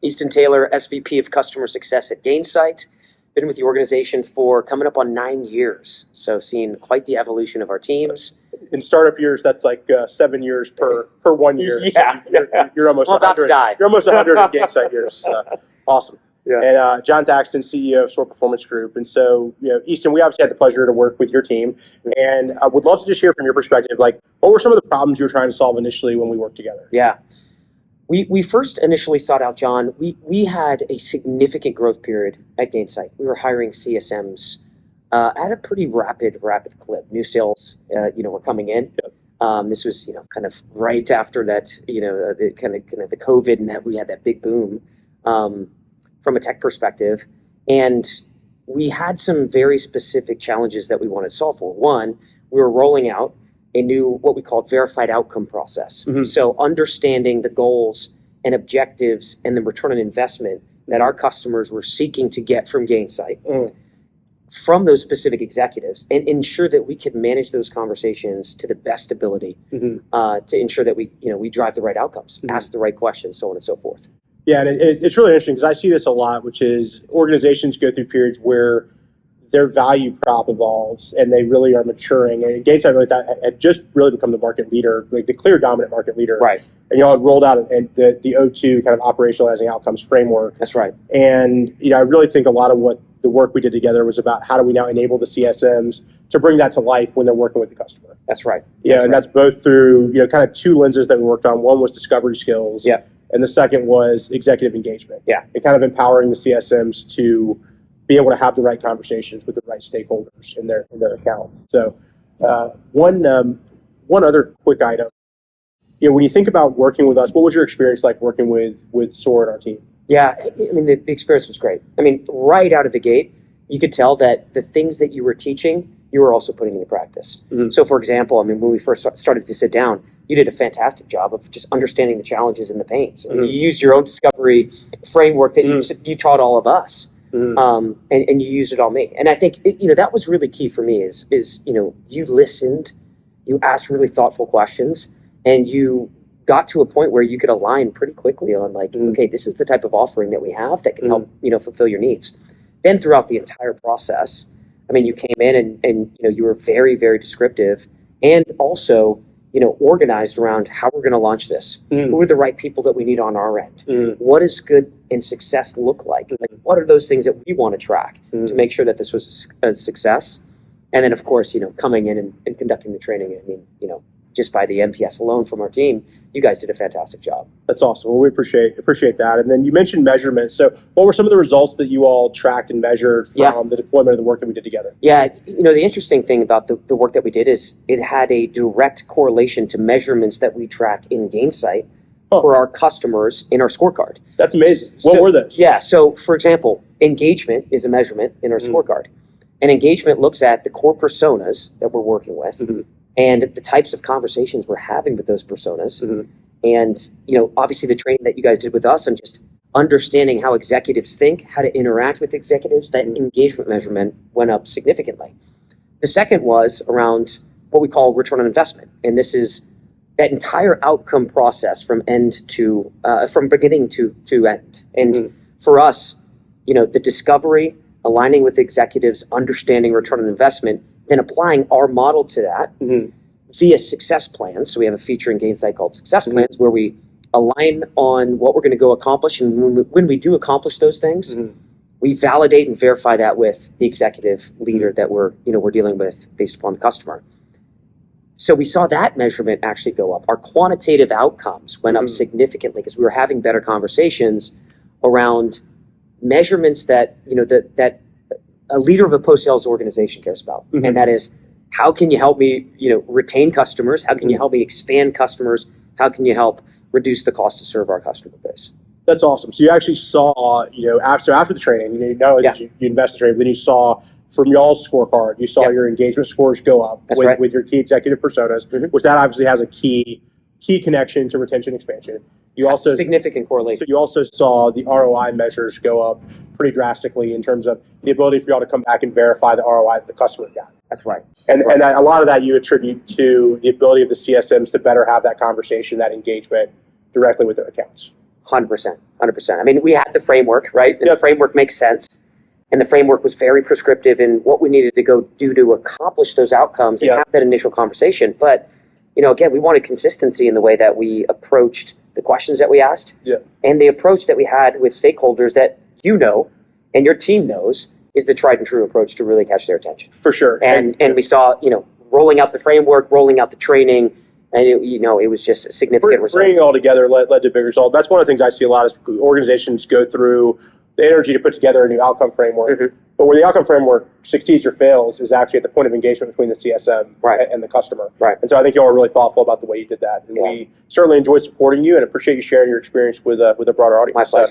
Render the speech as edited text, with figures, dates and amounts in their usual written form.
Easton Taylor, SVP of Customer Success at Gainsight. Been with the organization for coming up on 9 years. So seen quite the evolution of our teams. In startup years, that's like 7 years per 1 year. Yeah. So you're almost I'm about to die. You're almost 100 at Gainsight years. Awesome. Yeah. And John Thackston, CEO of SOAR Performance Group. And so, Easton, we obviously had the pleasure to work with your team. And I would love to just hear from your perspective, like, what were some of the problems you were trying to solve initially when we worked together? Yeah. We first initially sought out John. We had a significant growth period at Gainsight. We were hiring CSMs at a pretty rapid clip. New sales, were coming in. Yep. This was, kind of right after that, the kind of the COVID, and that we had that big boom from a tech perspective. And we had some very specific challenges that we wanted to solve for. One, we were rolling out a new, what we called verified outcome process. Mm-hmm. So understanding the goals and objectives and the return on investment that our customers were seeking to get from Gainsight from those specific executives, and ensure that we could manage those conversations to the best ability to ensure that we drive the right outcomes, ask the right questions, so on and so forth. Yeah, and it's really interesting because I see this a lot, which is organizations go through periods where their value prop evolves and they really are maturing. And Gainsight really had just really become the market leader, like the clear dominant market leader. Right. And y'all had rolled out the O2 kind of operationalizing outcomes framework. That's right. And I really think a lot of what the work we did together was about how do we now enable the CSMs to bring that to life when they're working with the customer. That's right. That's both through kind of two lenses that we worked on. One was discovery skills. Yeah. And the second was executive engagement. Yeah. And kind of empowering the CSMs to be able to have the right conversations with the right stakeholders in their account. So one other quick item. When you think about working with us, what was your experience like working with SOAR and our team? Yeah, I mean, the experience was great. I mean, right out of the gate, you could tell that the things that you were teaching, you were also putting into practice. Mm-hmm. So, for example, when we first started to sit down, you did a fantastic job of just understanding the challenges and the pains. Mm-hmm. You used your own discovery framework that you taught all of us. Mm-hmm. And you used it on me. And I think, that was really key for me is you listened, you asked really thoughtful questions, and you got to a point where you could align pretty quickly on okay, this is the type of offering that we have that can help, fulfill your needs. Then throughout the entire process, I mean, you came in and you were very, very descriptive and also, organized around how we're going to launch this. Who are the right people that we need on our end? What does good and success look like? Like, what are those things that we want to track to make sure that this was a success? And then, of course, coming in and conducting the training. I mean, just by the NPS alone from our team, you guys did a fantastic job. That's awesome. Well, we appreciate that. And then you mentioned measurement. So what were some of the results that you all tracked and measured from the deployment of the work that we did together? Yeah, the interesting thing about the work that we did is it had a direct correlation to measurements that we track in Gainsight for our customers in our scorecard. That's amazing. What were those? Yeah, so for example, engagement is a measurement in our scorecard. And engagement looks at the core personas that we're working with. And the types of conversations we're having with those personas. And, obviously the training that you guys did with us and just understanding how executives think, how to interact with executives, that engagement measurement went up significantly. The second was around what we call return on investment. And this is that entire outcome process from beginning to end. And for us, the discovery, aligning with executives, understanding return on investment, then applying our model to that via success plans. So we have a feature in Gainsight called Success Plans where we align on what we're going to go accomplish. And when we do accomplish those things, we validate and verify that with the executive leader that we're dealing with based upon the customer. So we saw that measurement actually go up. Our quantitative outcomes went up significantly because we were having better conversations around measurements that, that a leader of a post-sales organization cares about. And that is, how can you help me, retain customers? How can you help me expand customers? How can you help reduce the cost to serve our customer base? That's awesome. So you actually saw, after the training, not only did you invest in training, but then you saw from y'all's scorecard, you saw your engagement scores go up with your key executive personas, which that obviously has a key connection to retention expansion. You also significant correlation. So you also saw the ROI measures go up pretty drastically in terms of the ability for y'all to come back and verify the ROI that the customer got. That's right. And that, a lot of that you attribute to the ability of the CSMs to better have that conversation, that engagement directly with their accounts. 100%. I mean, we had the framework, right? And the framework makes sense. And the framework was very prescriptive in what we needed to go do to accomplish those outcomes and have that initial conversation. But, again, we wanted consistency in the way that we approached the questions that we asked and the approach that we had with stakeholders that and your team knows is the tried and true approach to really catch their attention. For sure. And we saw, rolling out the framework, rolling out the training, and it was just a significant result. Bringing it all together led to big result. That's one of the things I see a lot is organizations go through the energy to put together a new outcome framework. But where the outcome framework succeeds or fails is actually at the point of engagement between the CSM and the customer. And so I think you all are really thoughtful about the way you did that. And we certainly enjoy supporting you and appreciate you sharing your experience with a broader audience. My pleasure.